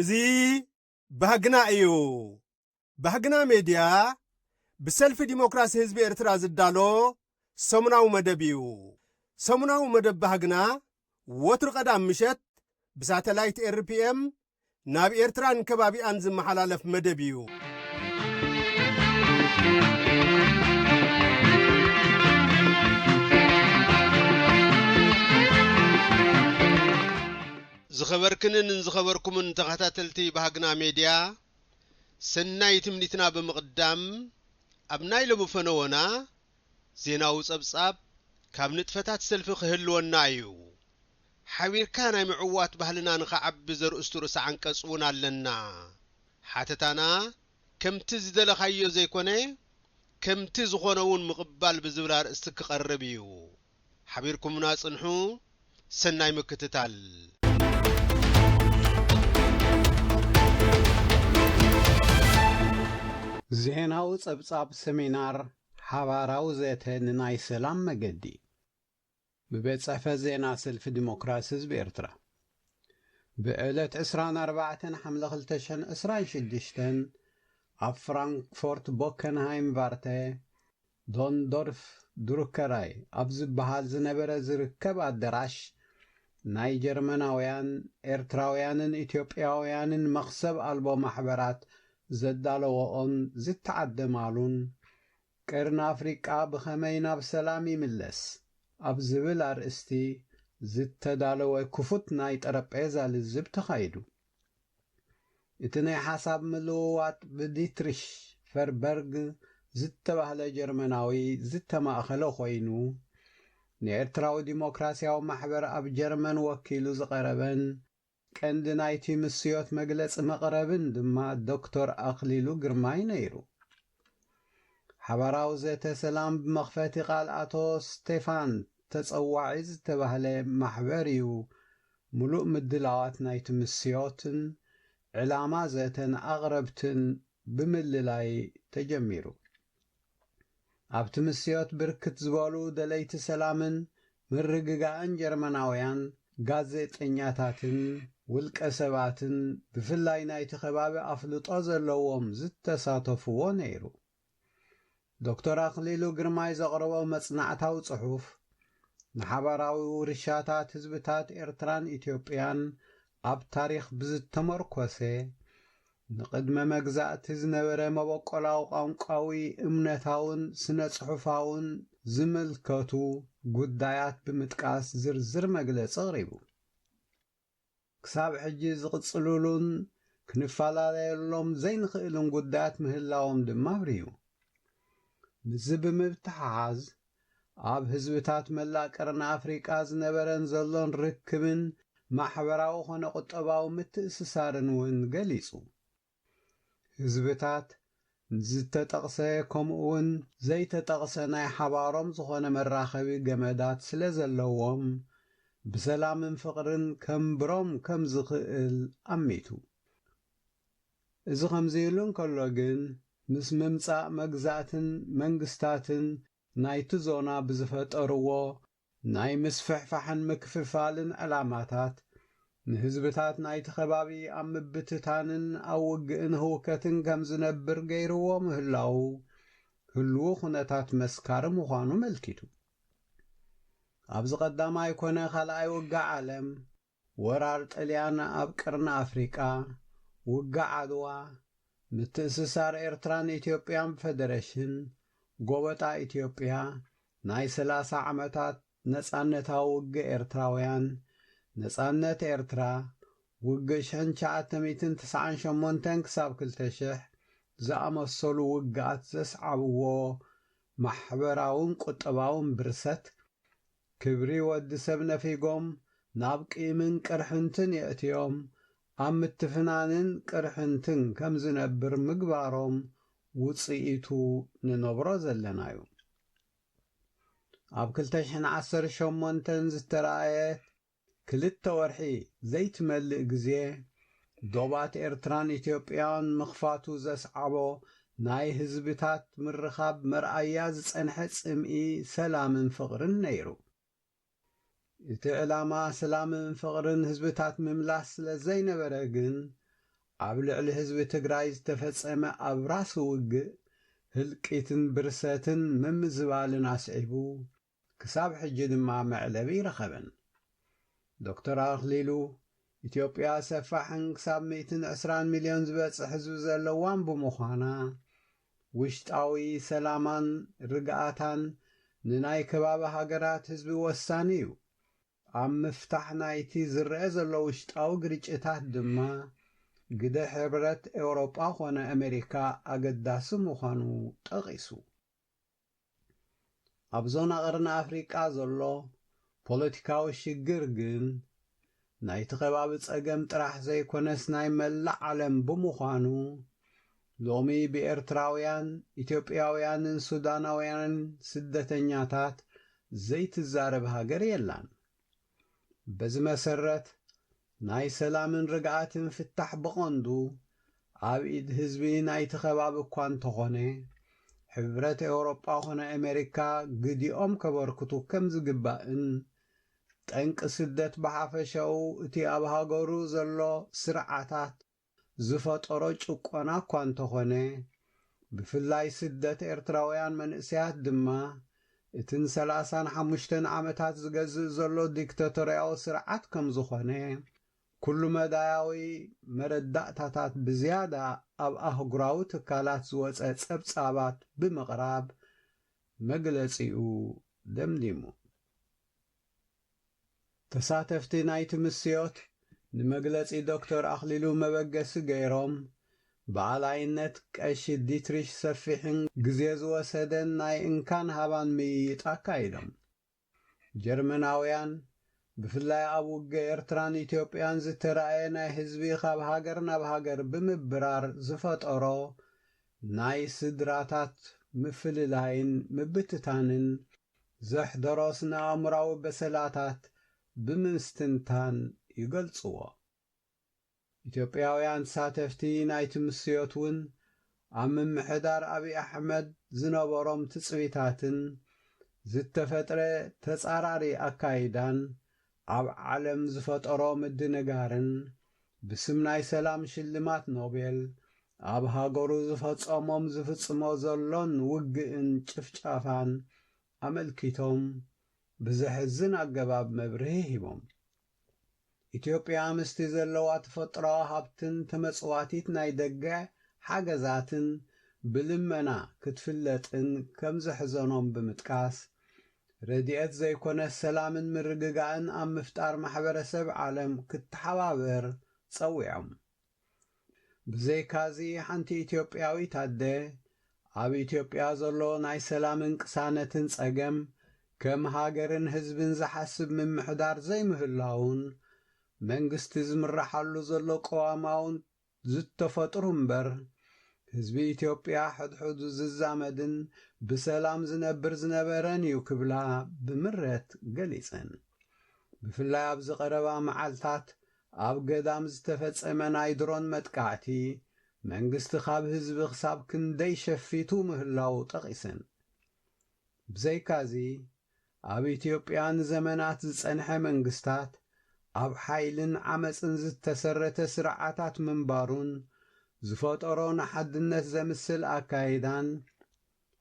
እዙ ባህግና እዩ ባህግና ሜድያ ብሰልፊ ዲሞክራሲ ህዝቢ ኤርትራ ዝዳሎ ሰሙናዊ መደብ እዩ ሰሙናዊ መደብ ባህግና ወትሪ ቀዳም ምሸት ብሳተላይት ኤርፒኤም ናብ ኤርትራን ከባቢኣን ዝመሓላለፍ መደብ እዩ ዝኸበርክንን ዝኸበርኩምን ተኸታተልቲ ባህግና ሜድያ ሰናይ ትምኒትና ብምቕዳም ኣብ ናይ ሎሚ ፈነወና ዜናዊ ጸብጻብ ካብ ንጥፈታት ሰልፊ ክህልወና እዩ ሓቢርካ ናይ ምዕዋት ባህልና ንኸዓቢ ዘርእስቱ ርእሲ ዓንቀጽ እውን ኣለና ሓተታና ከምቲ ዝደለኻዮ ዘይኮነ ከምቲ ዝኾነ እውን ምቕባል ብዝብል ኣርእስቲ ክቐርብ እዩ ሓቢርኩምና ጽንሑ ሰናይ ምክትታል ዜናዊ ጸብጻብ ሰሚናር ሓባራዊ ዘተ ንናይ ሰላም መገዲ ብበጽሐፈ ዜና ሰልፊ ዲሞክራሲ ህዝቢ ኤርትራ ብዕለት 24 ሓምለ 2026 ኣብ ፍራንክፎርት ቦከንሃይም ቫርተ ዶንዶርፍ ድሩከራይ ኣብ ዝበሃል ዝነበረ ዝርከብ ኣዳራሽ ናይ ጀርመናውያን ኤርትራውያንን ኢትዮጵያውያንን መኽሰብ ኣልቦ ማሕበራት ዘዳለወኦን ዝተዓደማሉን ቀርና ኣፍሪቃ ብኸመይ ናብ ሰላም ይምለስ ኣብ ዝብል ኣርእስቲ ዝተዳለወ ክፉት ናይ ጠረጴዛ ልዝብ ተኻይዱ እቲ ናይ ሓሳብ ምልውዋጥ ብዲትሪሽ ፈርበርግ ዝተባህለ ጀርመናዊ ዝተማእኸለ ኮይኑ ንኤርትራዊ ዲሞክራስያዊ ማሕበር ኣብ ጀርመን ወኪሉ ዝቐረበን ቀንዲ ናይቲ ምስዮት መግለፂ መቕረብን ድማ ዶክተር ኣኽሊሉ ግርማይ ነይሩ ሓባራዊ ዘተ ሰላም ብመኽፈቲ ቃል ኣቶ ስቴፋን ተጸዋዒ ዝተባህለ ማሕበር እዩ ሙሉእ ምድላዋት ናይቲ ምስዮትን ዕላማ ዘተን ኣቕረብትን ብምልላይ ተጀሚሩ ኣብቲ ምስዮት ብርክት ዝበሉ ደለይቲ ሰላምን ምርግጋእን ጀርመናውያን ጋዜጠኛታትን ውልቀ ሰባትን ብፍላይ ናይቲ ከባቢ ኣፍልጦ ዘለዎም ዝተሳተፍዎ ነይሩ ዶክተር ኣኽሊሉ ግርማይ ዘቕረቦ መጽናዕታዊ ጽሑፍ ንሓባራዊ ውርሻታት ህዝብታት ኤርትራን ኢትዮጵያን ኣብ ታሪኽ ብዝተመርኮሰ ንቅድመ መግዛእቲ ዝነበረ መበቆላዊ ቋንቋዊ እምነታውን ስነ ጽሑፋውን ዝምልከቱ ጉዳያት ብምጥቃስ ዝርዝር መግለጺ ቕሪቡ ክሳብ ሕጂ ዝቕጽሉሉን ክንፈላለየሎም ዘይንኽእልን ጉዳያት ምህላዎም ድማ ኣብርዩ ምዝ ብምብትሓዝ ኣብ ህዝብታት መላእ ቀርኒ ኣፍሪቃ ዝነበረን ዘሎን ርክብን ማሕበራዊ ኾነ ቁጠባዊ ምትእስሳርን እውን ገሊጹ ህዝብታት ዝተጠቕሰ ከምኡውን ዘይተጠቕሰ ናይ ሓባሮም ዝኾነ መራኸቢ ገመዳት ስለ ዘለዎም ብሰላምን ፍቕርን ከምብሮም ከም ዝኽእል ኣሚቱ እዚ ከምዚ ኢሉ እንከሎ ግን ምስ ምምጻእ መግዛእትን መንግስታትን ናይቲ ዞና ብዝፈጠርዎ ናይ ምስፍሕፋሕን ምክፍፋልን ዕላማታት ንህዝብታት ናይቲ ከባቢ ኣብ ምብትታንን ኣብ ውግእን ህውከትን ከም ዝነብር ገይርዎ ምህላው ህልው ኩነታት መስካሪ ምዃኑ መልኪቱ ኣብዚ ቀዳማይ ኮነ ካልኣይ ውጋእ ዓለም ወራር ጣልያን ኣብ ቀርኒ ኣፍሪቃ ውጋእ ዓድዋ ምትእስሳር ኤርትራን ኢትዮጵያን ፌደሬሽን ጎበጣ ኢትዮጵያ ናይ 30 ዓመታት ነጻነታዊ ውግእ ኤርትራውያን ነጻነት ኤርትራ ውግእ 1998 ክሳብ 2000 ዝኣመሰሉ ውግኣት ዘስዓብዎ ማሕበራውን ቁጠባውን ብርሰት ክብሪ ወዲ ሰብ ነፊጎም ናብ ቂምን ቅርሕንትን የእትዮም ኣብ ምትፍናንን ቅርሕንትን ከም ዝነብር ምግባሮም ውፅኢቱ ንነብሮ ዘለናዩ ኣብ 2018 ዝተረኣየት 2 ወርሒ ዘይትመልእ ግዜ ዶባት ኤርትራን ኢትዮጵያን ምኽፋቱ ዘስዓቦ ናይ ህዝብታት ምርኻብ መርኣያ ዝጸንሐ ጽምኢ ሰላምን ፍቕርን ነይሩ እቲ ዕላማ ሰላምን ፍቕርን ህዝብታት ምምላስ ስለ ዘይነበረ ግን ኣብ ልዕሊ ህዝቢ ትግራይ ዝተፈጸመ ኣብ ራሱ ውግእ ህልቂትን ብርሰትን ምምዝባልን ኣስዒቡ ክሳብ ሕጂ ድማ መዕለቢ ይረኸበን። ዶክተር ኣኽሊሉ ኢትዮጵያ ሰፋሕን ክሳብ 120 ሚልዮን ዝበጽሕ ህዝቢ ዘለዋን ብምዃና ውሽጣዊ ሰላማን ርግኣታን ንናይ ከባቢ ሃገራት ህዝቢ ወሳኒ እዩ። ኣብ ምፍታሕ ናይቲ ዝርአ ዘሎ ውሽጣዊ ግርጭታት ድማ ግደ ሕብረት ኤውሮጳ ኾነ ኣሜሪካ ኣገዳሲ ምዃኑ ጠቒሱ። ኣብ ዞና ቀርኒ ኣፍሪቃ ዘሎ ፖለቲካዊ ሽግር ግን ናይቲ ከባቢ ጸገም ጥራሕ ዘይኮነስ ናይ መላእ ዓለም ብምዃኑ ሎሚ ብኤርትራውያን ኢትዮጵያውያንን ሱዳናውያንን ስደተኛታት ዘይትዛረብ ሃገር የላን። በዚ መሰረት ናይ ሰላምን ርግኣትን ፍታሕ ብቐንዱ ኣብ ኢድ ህዝቢ ናይቲ ከባቢ እኳ እንተኾነ ሕብረት ኤውሮጳ ኾነ ኣሜሪካ ግዲኦም ከበርክቱ ከም ዝግባእን ጠንቂ ስደት ብሓፈሻው እቲ ኣብ ሃገሩ ዘሎ ስርዓታት ዝፈጠሮ ጭቆና እኳ እንተኾነ ብፍላይ ስደት ኤርትራውያን መንእስያት ድማ እትን 35 ዓመታት ዝገዝእ ዘሎ ዲክታቶርያዊ ስርዓት ከም ዝኾነ ኩሉ መዳያዊ መረዳእታታት ብዝያዳ ኣብ ኣህጉራዊ ትካላት ዝወፀ ጸብጻባት ብምቕራብ መግለጺኡ ደምዲሙ። ተሳተፍቲ ናይቲ ምስዮት ንመግለጺ ዶክተር ኣኽሊሉ መበገሲ ገይሮም በዓላይነት ቀሺ ዲትሪሽ ሰፊሕን ግዜ ዝወሰደን ናይ እንካን ሃባን ምይይጥ ኣካይዶም። ጀርመናውያን ብፍላይ ኣብ ውግእ ኤርትራን ኢትዮጵያን ዝተረኣየ ናይ ህዝቢ ካብ ሃገር ናብ ሃገር ብምብራር ዝፈጠሮ ናይ ስድራታት ምፍልላይን ምብትታንን ዘሕደሮ ስነ ኣእምራዊ በሰላታት ብምስትንታን ይገልጽዎ። ኢትዮጵያውያን ተሳተፍቲ ናይቲ ምስዮት እውን ኣብ ምምሕዳር ኣብዪ ኣሕመድ ዝነበሮም ትጽቢታትን ዝተፈጥረ ተጻራሪ ኣካይዳን ኣብ ዓለም ዝፈጠሮ ምድንጋርን ብስም ናይ ሰላም ሽልማት ኖቤል ኣብ ሃገሩ ዝፈጸሞም ዝፍጽሞ ዘሎን ውግእን ጭፍጫፋን ኣመልኪቶም ብዘሕዝን ኣገባብ መብርሂ ሂቦም። ኢትዮጵያ ምስቲ ዘለዋ ተፈጥሮኣዊ ሃብትን ተመጽዋቲት ናይ ደገ ሓገዛትን ብልመና ክትፍለጥን ከም ዘሕዘኖም ብምጥቃስ ረድኤት ዘይኮነ ሰላምን ምርግጋእን ኣብ ምፍጣር ማሕበረሰብ ዓለም ክትሓባበር ጸዊዖም። ብዘይካዚ ሓንቲ ኢትዮጵያዊት ኣደ ኣብ ኢትዮጵያ ዘሎ ናይ ሰላምን ቅሳነትን ጸገም ከም ሃገርን ህዝብን ዝሓስብ ምምሕዳር ዘይምህላውን መንግስቲ ዝምራሓሉ ዘሎ ቀዋማውን ዝተፈጥሩ እምበር ህዝቢ ኢትዮጵያ ሕድሕዱ ዝዛመድን ብሰላም ዝነብር ዝነበረን እዩ ክብላ ብምረት ገሊፀን። ብፍላይ ኣብ ዝቐረባ መዓልታት ኣብ ገዳም ዝተፈጸመ ናይ ድሮን መጥቃዕቲ መንግስቲ ካብ ህዝቢ ክሳብ ክንደይ ሸፊቱ ምህላው ጠቒሰን። ብዘይካዚ ኣብ ኢትዮጵያ ንዘመናት ዝጸንሐ መንግስታት ኣብ ሓይልን ዓመፅን ዝተሰረተ ስርዓታት ምንባሩን ዝፈጠሮ ንሓድነት ዘምስል ኣካይዳን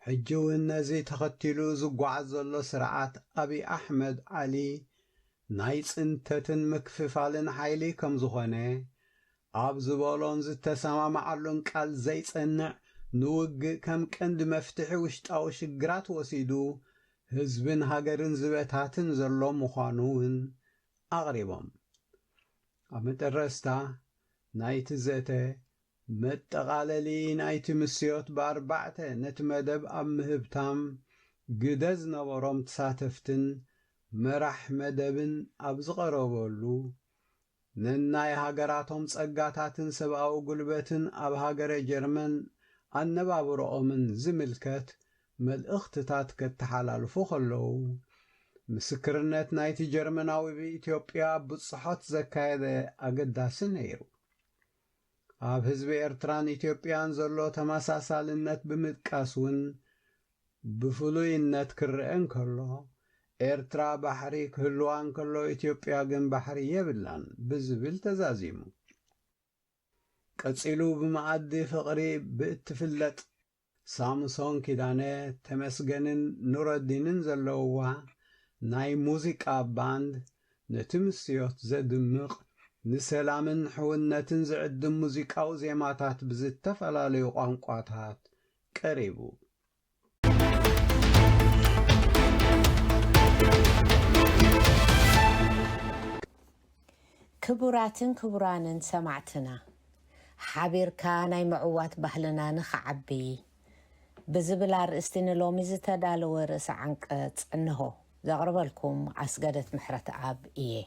ሕጂ እውን ነዚ ተኸቲሉ ዝጓዓዝ ዘሎ ስርዓት ኣብዪ ኣሕመድ ዓሊ ናይ ጽንተትን ምክፍፋልን ሓይሊ ከም ዝኾነ ኣብ ዝበሎን ዝተሰማማዓሉን ቃል ዘይጸንዕ ንውግእ ከም ቀንዲ መፍትሒ ውሽጣዊ ሽግራት ወሲዱ ህዝብን ሃገርን ዝበታትን ዘሎ ምዃኑ እውን ኣቕሪቦም። ኣብ መጨረስታ ናይቲ ዘተ መጠቓለሊ ናይቲ ምስዮት ብኣርባዕተ ነቲ መደብ ኣብ ምህብታም ግደ ዝነበሮም ተሳተፍትን መራሕ መደብን ኣብ ዝቐረበሉ ነናይ ሃገራቶም ጸጋታትን ሰብኣዊ ጉልበትን ኣብ ሃገረ ጀርመን ኣነባብሮኦምን ዝምልከት መልእኽትታት ከተሓላልፉ ከለዉ ምስክርነት ናይቲ ጀርመናዊ ብኢትዮጵያ ብጽሖት ዘካየደ ኣገዳሲ ነይሩ። ኣብ ህዝቢ ኤርትራን ኢትዮጵያን ዘሎ ተመሳሳልነት ብምጥቃስ እውን ብፍሉይነት ክርአን ከሎ ኤርትራ ባሕሪ ክህልዋን ከሎ ኢትዮጵያ ግን ባሕሪ የብላን ብዝብል ተዛዚሙ። قصيلو بمعدي فقري باتفلت سامسون كيدانة تمسجنن نور الدين زلوا ناي موسيقى باند نتمسيوت زدمق نسلامن حونتن زعد موسيقى وزيماتات بزتفلاليو قانقاتات قريبو كبرانن سمعتنا حبيركا ناي معوات بحلنا نخعبي بزبلار استنلومي زتدالو رأس عنقت انهو زغرب لكم عسقدت محرة عاب إيه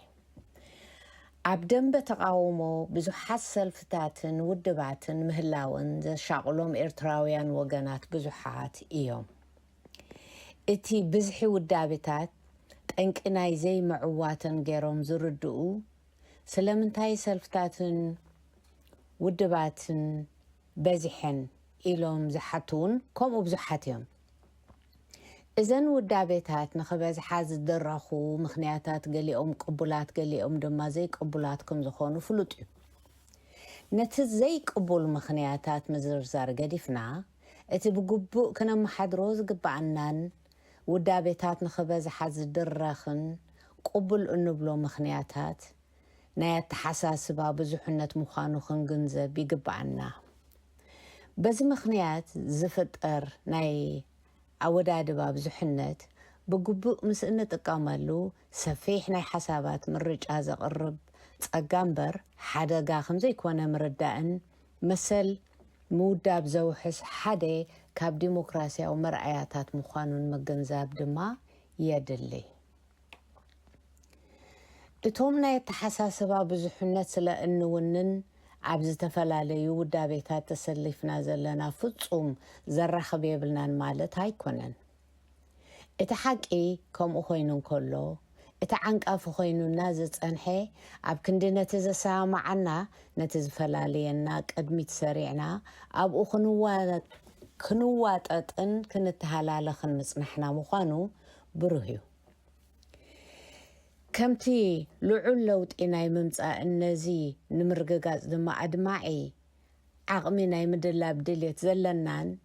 عبدن بتقاومو بزحات سلفتاتن ودباتن مهلاون ذا شاقلوم إرتراويان وغانات بزحات إيوم إتي بزحي ودابتات تنك إناي زي معواتن غيروم زردو سلمنتاي سلفتاتن ودباتن بزحن إلوم زحاتون كومو بزحاتيوم إذن ودابتات نخبز حاز الدرخو مخنياتات قليهم قبولات قليهم دما زي قبولاتكم زخونو فلوتيو نتز زي قبول مخنياتات مزرزار قديفنا اتي بقبو كنا محادروز قبعنان ودابتات نخبز حاز الدرخن قبول النبلو مخنياتات نايات حساسبا بزحنة مخانو خنقنزب يقبعنا بز مخنيات زفتر ناي عوداد باب زحنت بقبوء مسئنة تقاملو سفيح ناي حسابات مرج هذا قرب تقامبر حدا قاخم زي كوانا مردائن مثل مودا بزوحس حدا كاب ديمقراسيا ومرعياتات مخانون مقنزاب دما يدلي اتهم ناي تحساسبا بزحنت سلا انو ونن عبز تفلالي ودا بيتات تسلفنا زلنا فتصوم زرخ بيبلنان مالت هاي كونن اتحاقي كم اخوينون كله اتعنق افخوينون نازت انحي عب كندي نتزسا معنا نتزفلالينا قدميت سريعنا اب خنوات اتن كنت هلالخن مصنحنا مخانو برهيو كمتي لعل لوت إناي ممتع النزي نمرقاقات دما أدماعي عقمي ناي مدلاب دليت زلنان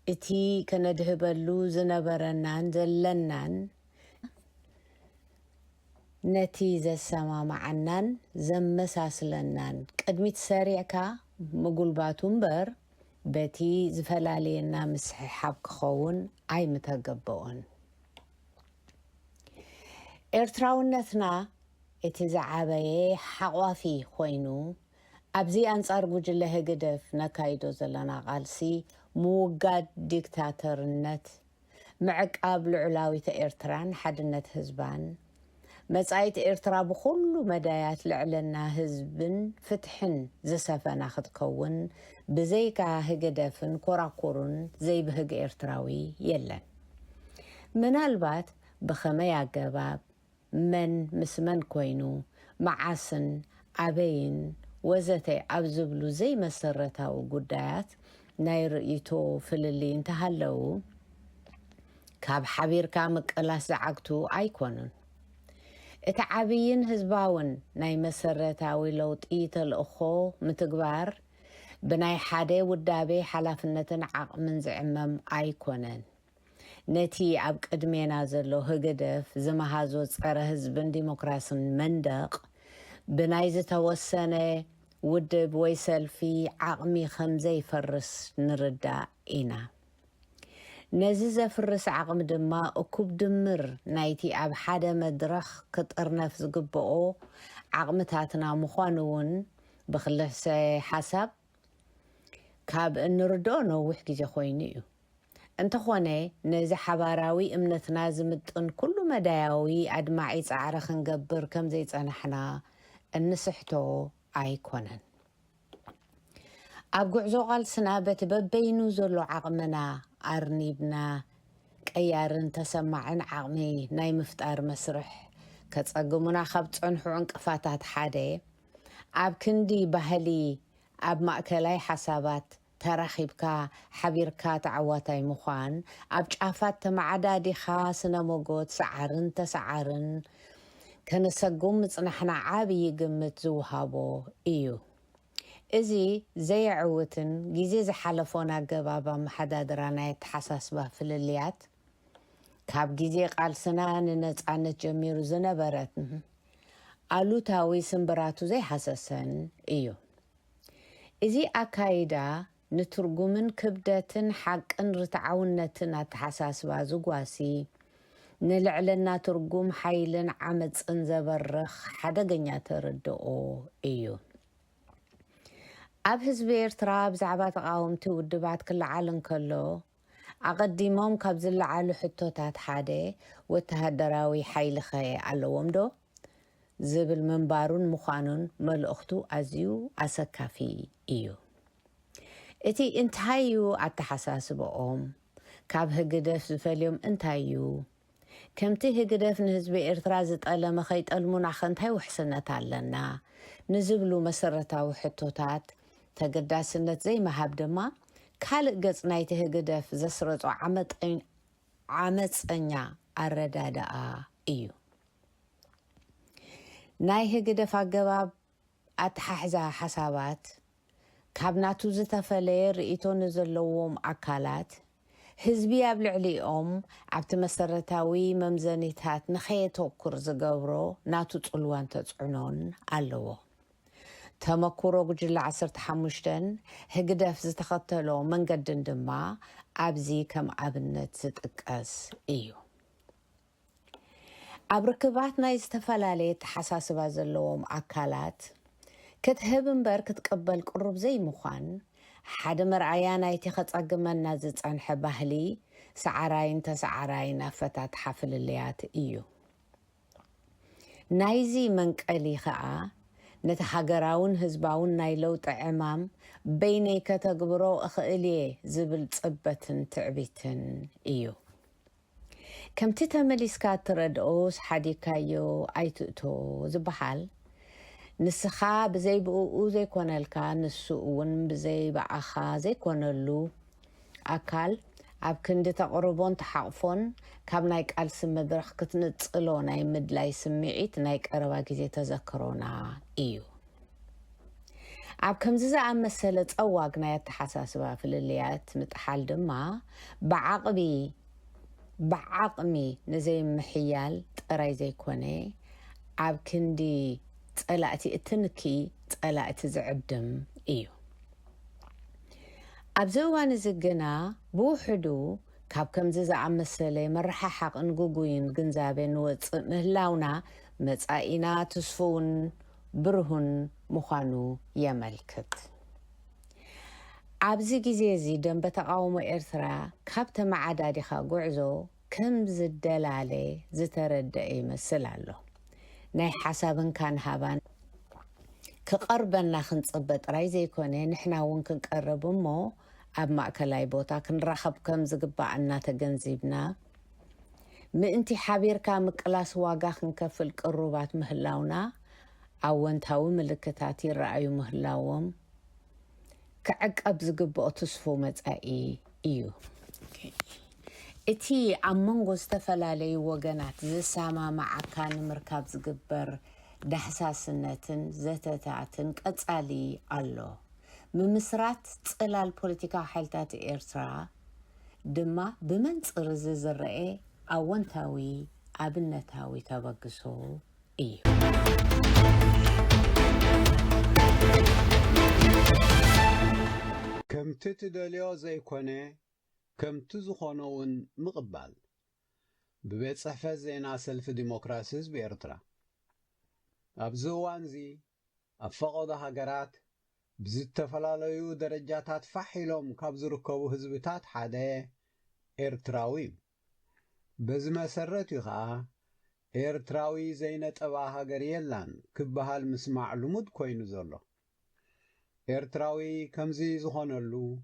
إتي كندهبالو زنبرنان زلنان نتيزة السما معنان زمساسلنان قدميت ساريعكا مقولباتو مبر بتي زفلالينا مسحي حابك خون عاي متقبون إرتراونتنا اتزعابي حقوافي خوينو أبزي أنصار بوجله قدف نكايدو زلنا غالسي موقاد ديكتاتور النت معك قابل علاوي إرتران حدنت هزبان مسايت إرترا بخلو مدايات لعلنا هزبن فتحن زسفنا خدكون بزيكا هقدفن كوراكورن زي بهق إرتراوي يلن من البات بخميا قباب من مسمن كوينو معاسن عبين وزتي عبزبلو زي مسرتها وقدات ناي رئيتو فللي انتهلو كاب حبير كامك الاس عقتو ايكونن اتعابين هزباون ناي مسرتها ولوطيت الاخو متقبار بناي حادي ودابي حلافنتن عق من زعمم ايكونن نتي عب قدمينا زلو هقدف زمهازو صغر هزبن ديمقراسن مندق بنايز توسنة ودب ويسلفي عقمي خمزي فرس نردا إنا نزيزة فرس عقم دما أكوب دمر نايتي عب حدا مدرخ كتر نفس قبقو عقمتاتنا مخانون بخلص حسب كاب نردونو وحكي جخوينيو انت خواني نزي حباراوي امنتنا زمتن كل مداياوي عدماعي تعرخ نقبر كم زي تنحنا النسحتو ايكونن ابقع زوغال سنابت ببينو زلو عقمنا ارنيبنا كيارن تسمعن عقمي ناي مفتار مسرح كتصقمنا خبت عنحو عنقفاتات حادي اب كندي بهلي اب مأكلاي حسابات ترخيبكا حبيركا تعواتاي مخان اب جافات تمعدادي خاسنا موغوت سعرن تسعرن كنسقوم مصنحنا عابي قمت زوهابو ايو إزي زي عوتن جيزي زحالفونا قبابا محدادرانا يتحساسبا في الليات كاب جيزي قال سنان نتعنت جميرو زنبرتن قالو تاوي سنبراتو زي حساسن إيو إزي أكايدا نترجمن كبدتن حقن رتعاونتن أتحساسبا زقواسي نلعلنا ترجم حيلن عمد انزبرخ حدقنيا تردقو إيو أب حزب إرترا بزعبا تقاومتي ودبات كل عالن كله أقدمهم كابزل عالو حتوتات حادي وتهدراوي حيل خي علوهم دو زبل منبارون مخانون ملأختو أزيو أسكافي إيو إتي انتهايو أتحساس بقوم كاب هقدف زفاليوم انتهايو كمتي هقدف نهزب إرترا زتقال مخيط المنع خنتهاي وحسنت علنا نزبلو مسرتاو حتوتات تقداسنت زي ما هابدما كالق قص نايته هقدف زسرطو عمت انيا الردادا إيو ناي هقدف أقباب أتححزا حسابات كابناتو زتفالي رئيتو نزلوهم أكالات هزبي أبلعليهم عبت مسرتاوي ممزانيتات نخيتو كرز قبرو ناتو تقلوان تتعنون ألوو تمكورو جل 15 هقدف زتخطلو من قدن دما أبزي كم أبنت ستقاس إيو أبركباتنا يستفلالي تحساس بازلوهم أكالات كتهبن بار كتقبل قرب زي مخان حد مرعيانا يتخط أقمنا زت عن حبهلي سعراين تسعراين أفتات حفل الليات إيو نايزي منك ألي خاء نتحقراون هزباون نايلو تعمام بيني كتقبرو أخئلي زبل تصبتن تعبيتن إيو كم تتمليسكات تردقوس حديكايو أيتوتو زبحال نسخا بزي بقو زي كونالكا نسوون بزي بعخا زي كونالو أكال عب كندي تقربون تحقفون كاب نايك ألسم مدرخ كتنتصلو ناي مدلاي سميعيت نايك أروا جيزي تذكرونا إيو عب كمزيزا عم مسألة أواقنا يتحساسبا في الليات متحال دما بعقمي نزي محيال تقراي زي كوني عب كندي تقلقتي اتنكي تقلقتي زعبدم إيو أبزوان زقنا بوحدو كاب كمزيزا عم مسألة مرحا حق نقوقوين قنزابين ومهلاونا متقائنا تسفون برهن مخانو يملكت عبزي جيزيزي دم بتقاوم إرثرا كاب تمعدادي خاقوعزو كم زدلالي زتردئي مسلالو ناي حسابن كان هابان كقربنا خنصبت رايزي كوني نحنا ونكن قرب مو أب مأكلاي بوتا كنرخب كم زقبعنا تجنزيبنا مئنتي حبير كامك قلاس واقا خنكفل قروبات مهلاونا أو انتاو ملكتاتي رأيو مهلاوم كعقب زقبعو تصفو متأي إيو إتي عمانغو استفلالي وغنات زساما معاكان مركاب زقبر دحساسنتن زتتاتن قصالي ألو ممسرات تقلال بوليتيكا حالتات إرترا دما بمنصر زرقي أونتاوي أبنتاوي تبقسو إيو كم تتدليو زي كوني كم تزخونون مقبال ببيت صحفة زينا سلف ديمقراسيز بإرترا أبزوان زي أفقد هاجرات بزت فلاليو درجاتات فحيلهم كابزركبو هزبتات حدا إرتراوي بزما سرتي خا إرتراوي زينة أبا هاجر يلان كبهال مسمع لمد كوينو زلو إرتراوي كمزي زخونلو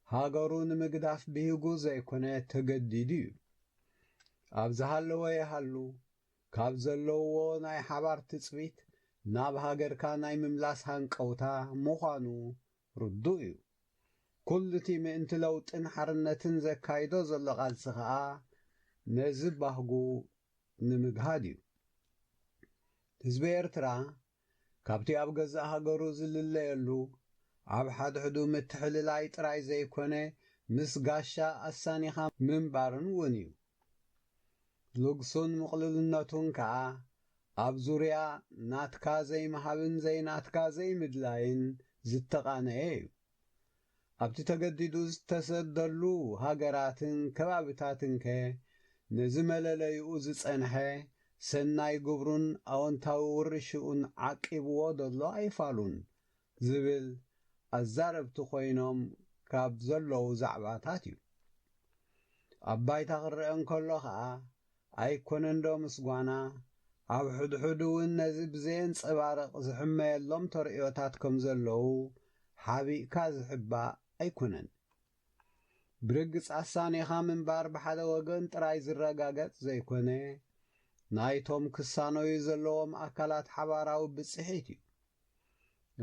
هاجرون مقداف بيهجو زي كونه تجديديو أبزهالو يهالو كابزلو ناي حبار تسويت ناب هاجر كان ناي مملاس هنقوتا مخانو ردويو كل تيم انت لو تنحرنتن زكايدو زلغال سخاء نزب بهجو نمجهاديو تزبي إرترا كابتي أبغز هاجرو زلليلو ኣብ ሓድሕዱ ምትሕልላይ ጥራይ ዘይኮነ ምስ ጋሻ ኣሳኒኻ ምንባርን እውን እዩ። ልግሱን ምቕልልነቱን ከዓ ኣብ ዙርያ ናትካ ዘይመሃብን ዘይናትካ ዘይምድላይን ዝተቓነየ እዩ። ኣብቲ ተገዲዱ ዝተሰደሉ ሃገራትን ከባብታትን ከ ነዚ መለለይኡ ዝጸንሐ ሰናይ ግብሩን ኣወንታዊ ውርሽኡን ዓቂብዎ ደሎ ኣይፋሉን ዝብል ኣዛረብቲ ኮይኖም ካብ ዘለዉ ዛዕባታት እዩ። ኣብ ባይታ ክርአ እንከሎ ከዓ ኣይኮነን ዶ ምስጓና ኣብ ሕድሕዱ እውን ነዚ ብዘየንጸባርቕ ዝሕመየሎም ተርእዮታት ከም ዘለዉ ሓቢእካ ዝሕባእ ኣይኮነን። ብርግጽ ኣሳኒኻ ምንባር ብሓደ ወገን ጥራይ ዝረጋገጽ ዘይኮነ ናይቶም ክሳነዩ ዘለዎም ኣካላት ሓባራዊ ብጽሒት እዩ።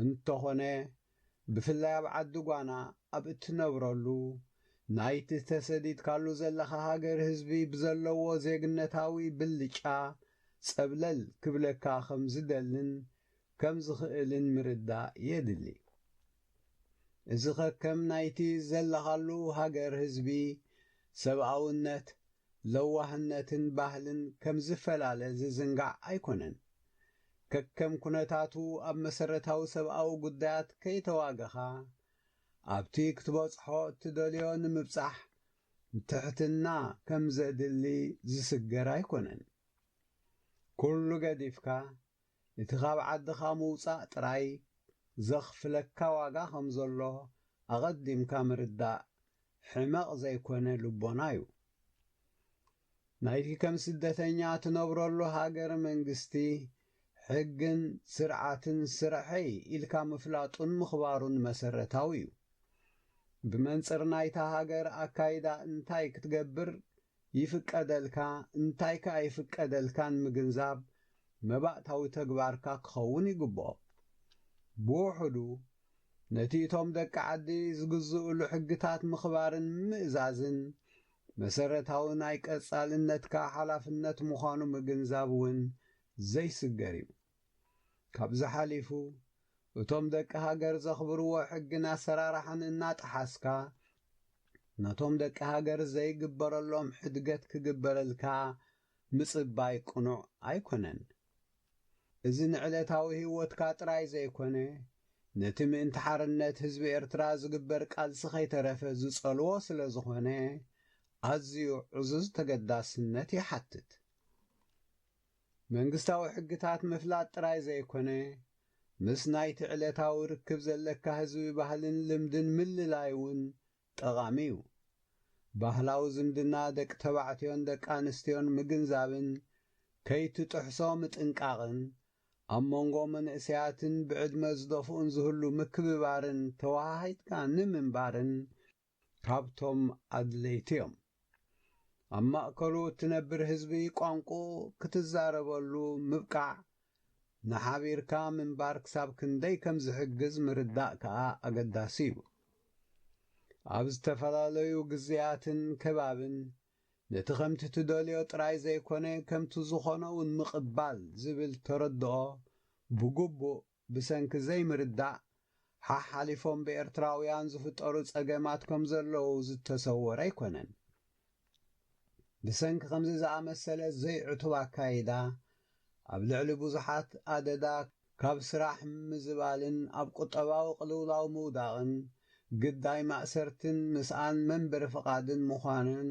እንተኾነ ብፍላይ ኣብ ዓዲ ጓና ኣብ እትነብረሉ ናይቲ ተሰዲድካሉ ዘለኻ ሃገር ህዝቢ ብዘለዎ ዜግነታዊ ብልጫ ጸብለል ክብለካ ከም ዝደልን ከም ዝኽእልን ምርዳእ የድሊ። እዚ ኸከም ናይቲ ዘለኻሉ ሃገር ህዝቢ ሰብኣውነት ለዋህነትን ባህልን ከም ዝፈላለ ዝዝንጋዕ ኣይኮነን። ከከም ኩነታቱ ኣብ መሰረታዊ ሰብኣዊ ጉዳያት ከይተዋገኻ ኣብቲ ክትበጽሖ እትደልዮ ንምብጻሕ ትሕትና ከም ዘድሊ ዝስገር ኣይኮነን። ኩሉ ገዲፍካ እቲ ካብ ዓድኻ ምውፃእ ጥራይ ዘኽፍለካ ዋጋ ከም ዘሎ ኣቐዲምካ ምርዳእ ሕመቕ ዘይኮነ ልቦና እዩ። ናይቲ ከም ስደተኛ ትነብረሉ ሃገር መንግስቲ ሕግን ስርዓትን ስርሐይ ኢልካ ምፍላጡን ምኽባሩን መሰረታዊ እዩ። ብመንጽር ናይታ ሃገር ኣካይዳ እንታይ ክትገብር ይፍቀደልካ እንታይ ከ ኣይፍቀደልካን ምግንዛብ መባእታዊ ተግባርካ ክኸውን ይግብኦ። ብውሕዱ ነቲ እቶም ደቂ ዓዲ ዝግዝኡሉ ሕግታት ምኽባርን ምእዛዝን መሰረታዊ ናይ ቀጻልነትካ ሓላፍነት ምዃኑ ምግንዛብ እውን ዘይስገር እዩ። ካብዚ ሓሊፉ እቶም ደቂ ሃገር ዘኽብርዎ ሕግን ኣሰራርሓን እናጠሓስካ ነቶም ደቂ ሃገር ዘይግበረሎም ሕድገት ክግበረልካ ምጽባይ ቅኑዕ ኣይኮነን። እዚ ንዕለታዊ ህይወትካ ጥራይ ዘይኮነ ነቲ ምእንቲ ሓርነት ህዝቢ ኤርትራ ዝግበር ቃልሲ ከይተረፈ ዝጸልዎ ስለ ዝኾነ ኣዝዩ ዕዙዝ ተገዳስነት ይሓትት። መንግስታዊ ሕግታት ምፍላጥ ጥራይ ዘይኮነ ምስ ናይቲ ዕለታዊ ርክብ ዘለካ ህዝቢ ባህልን ልምድን ምልላይ እውን ጠቓሚ እዩ። ባህላዊ ዝምድና ደቂ ተባዕትዮን ደቂ ኣንስትዮን ምግንዛብን ከይትጥሕሶ ምጥንቃቕን ኣብ መንጎ መንእሰያትን ብዕድመ ዝደፍኡን ዝህሉ ምክብባርን ተዋሃሂድካ ንምንባርን ካብቶም ኣድለይቲ እዮም። ኣብ ማእከሉ እትነብር ህዝቢ ቋንቁ ክትዛረበሉ ምብቃዕ ንሓቢርካ ምንባር ክሳብ ክንደይ ከም ዝሕግዝ ምርዳእ ከዓ ኣገዳሲ እዩ። ኣብ ዝተፈላለዩ ግዜያትን ከባብን ነቲ ከምቲ ትደልዮ ጥራይ ዘይኮነ ከምቲ ዝኾነ እውን ምቕባል ዝብል ተረድኦ ብግቡእ ብሰንኪ ዘይምርዳእ ሓሓሊፎም ብኤርትራውያን ዝፍጠሩ ጸገማት ከም ዘለዉ ዝተሰወረ ኣይኮነን። ብሰንኪ ከምዚ ዝኣመሰለ ዘይዕቱብ ኣካይዳ ኣብ ልዕሊ ብዙሓት ኣደዳ ካብ ስራሕ ምዝባልን ኣብ ቁጠባዊ ቅልውላው ምውዳቕን ግዳይ ማእሰርትን ምስኣን መንበሪ ፍቓድን ምዃንን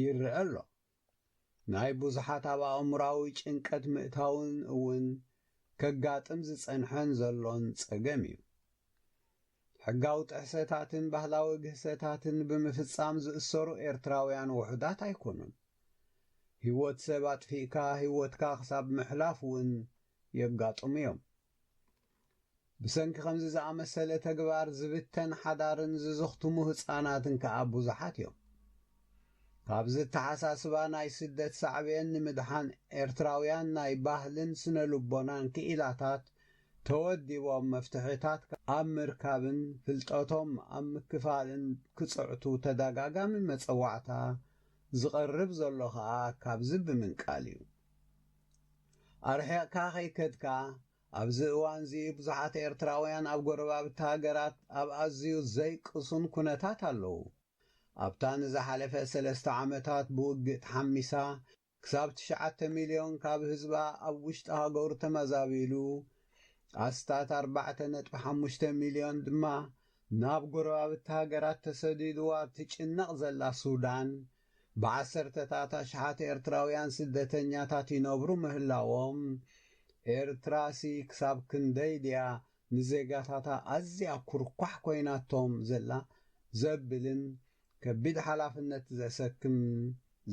ይርአ ኣሎ። ናይ ብዙሓት ኣብ ኣእምራዊ ጭንቀት ምእታውን እውን ከጋጥም ዝጸንሐን ዘሎን ጸገም እዩ። ሕጋዊ ጥሕሰታትን ባህላዊ ግህሰታትን ብምፍጻም ዝእሰሩ ኤርትራውያን ውሑዳት ኣይኮኑን። ህይወት ሰብ ኣጥፊእካ ህይወትካ ክሳብ ምሕላፍ እውን የጋጥሙ እዮም። ብሰንኪ ከምዚ ዝኣመሰለ ተግባር ዝብተን ሓዳርን ዝዝኽትሙ ህፃናትን ከዓ ብዙሓት እዮም። ካብዚ ተሓሳስባ ናይ ስደት ሳዕብየን ንምድሓን ኤርትራውያን ናይ ባህልን ስነ ልቦናን ክኢላታት ተወዲቦም መፍትሕታት ኣብ ምርካብን ፍልጠቶም ኣብ ምክፋልን ክጽዕቱ ተደጋጋሚ መጸዋዕታ ዝቐርብ ዘሎ ከዓ ካብዚ ብምንቃል እዩ። ኣርሕቕካ ከይከድካ ኣብዚ እዋን እዚ ብዙሓት ኤርትራውያን ኣብ ጎረባብቲ ሃገራት ኣብ ኣዝዩ ዘይቅሱን ኩነታት ኣለዉ። ኣብታ ንዝሓለፈ 3 ዓመታት ብውግእ ተሓሚሳ ክሳብ 9 ሚልዮን ካብ ህዝባ ኣብ ውሽጢ ሃገሩ ተመዛቢሉ ኣስታት 4.5 ሚልዮን ድማ ናብ ጎረባብቲ ሃገራት ተሰዲድዋ ትጭነቕ ዘላ ሱዳን ብዓሰርተታት ኣሽሓት ኤርትራውያን ስደተኛታት ይነብሩ ምህላዎም ኤርትራሲ ክሳብ ክንደይ ድያ ንዜጋታታ ኣዝያ ኩርኳሕ ኮይናቶም ዘላ ዘብልን ከቢድ ሓላፍነት ዘሰክም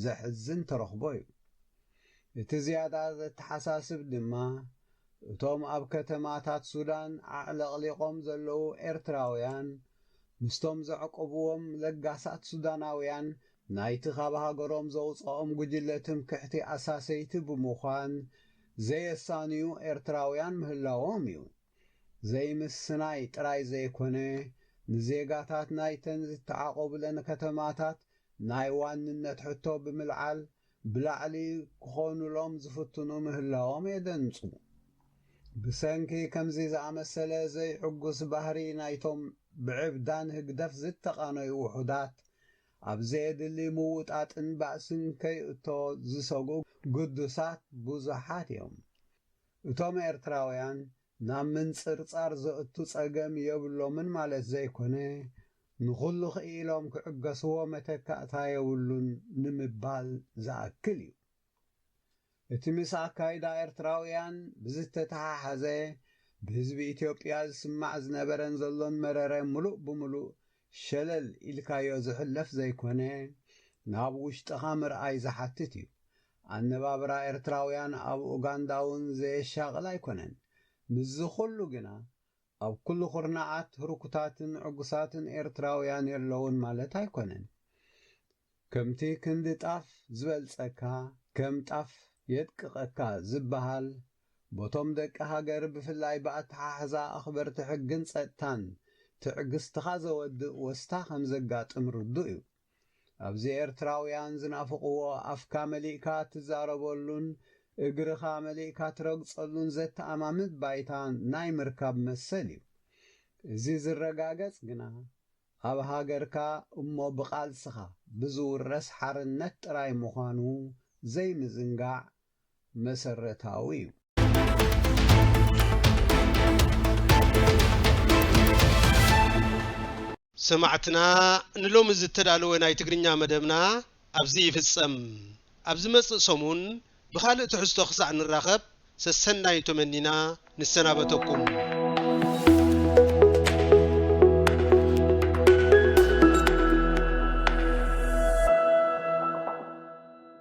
ዘሕዝን ተረኽቦ እዩ። እቲ ዝያዳ ዘተሓሳስብ ድማ እቶም ኣብ ከተማታት ሱዳን ኣዕለቕሊቖም ዘለዉ ኤርትራውያን ምስቶም ዘዕቆብዎም ለጋሳት ሱዳናውያን ናይቲ ካብ ሃገሮም ዘውፅኦም ጉጅለ ትምክሕቲ ኣሳሰይቲ ብምዃን ዘየሳንዩ ኤርትራውያን ምህላዎም እዩ። ዘይምስናይ ጥራይ ዘይኮነ ንዜጋታት ናይተን ዝተዓቆብለን ከተማታት ናይ ዋንነት ሕቶ ብምልዓል ብላዕሊ ክኾኑሎም ዝፍትኑ ምህላዎም የደንጹ። ብሰንኪ ከምዚ ዝኣመሰለ ዘይሕጉስ ባህሪ ናይቶም ብዕብዳን ህግደፍ ዝተቓነዩ ውሑዳት ኣብ ዘየድሊ ምውጣጥን ባእስን ከይእቶ ዝሰግኡ ግዱሳት ብዙሓት እዮም። እቶም ኤርትራውያን ናብ ምንጽርጻር ዘእቱ ጸገም የብሎምን ማለት ዘይኮነ ንኹሉ ክኢሎም ክዕገስዎ መተካእታ የብሉን ንምባል ዝኣክል እዩ። እቲ ምስ ኣካይዳ ኤርትራውያን ብዝተተሓሓዘ ብህዝቢ ኢትዮጵያ ዝስማዕ ዝነበረን ዘሎን መረረ ሙሉእ ብምሉእ ሸለል ኢልካዮ ዝሕለፍ ዘይኮነ ናብ ውሽጥኻ ምርኣይ ዝሓትት እዩ። ኣነባብራ ኤርትራውያን ኣብ ኡጋንዳ እውን ዘየሻቕል ኣይኮነን። ምዝ ኩሉ ግና ኣብ ኩሉ ኩርናዓት ህርኩታትን ዕጉሳትን ኤርትራውያን የለውን ማለት ኣይኮነን። ከምቲ ክንዲ ጣፍ ዝበልጸካ ከም ጣፍ የድቅቐካ ዝበሃል ቦቶም ደቂ ሃገር ብፍላይ ብኣተሓሕዛ ኣኽበርቲ ሕግን ጸጥታን ትዕግስትኻ ዘወድእ ወስታ ከም ዘጋጥም ርዱእ እዩ። ኣብዚ ኤርትራውያን ዝናፍቕዎ ኣፍካ መሊእካ ትዛረበሉን እግርኻ መሊእካ ትረግጸሉን ዘተኣማምድ ባይታ ናይ ምርካብ መሰል እዩ። እዚ ዝረጋገጽ ግና ኣብ ሃገርካ እሞ ብቓልስኻ ብዝውረስ ሓርነት ጥራይ ምዃኑ ዘይምዝንጋዕ መሰረታዊ እዩ። ሰማዕትና ንሎም ዝተዳለወ ናይ ትግርኛ መደብና ኣብዚ ይፍጸም። ኣብዚ መጽእ ሰሙን ብኻልእ ትሕዝቶ ክሳዕ ንራኸብ ሰሰናይ ተመኒና ንሰናበተኩም።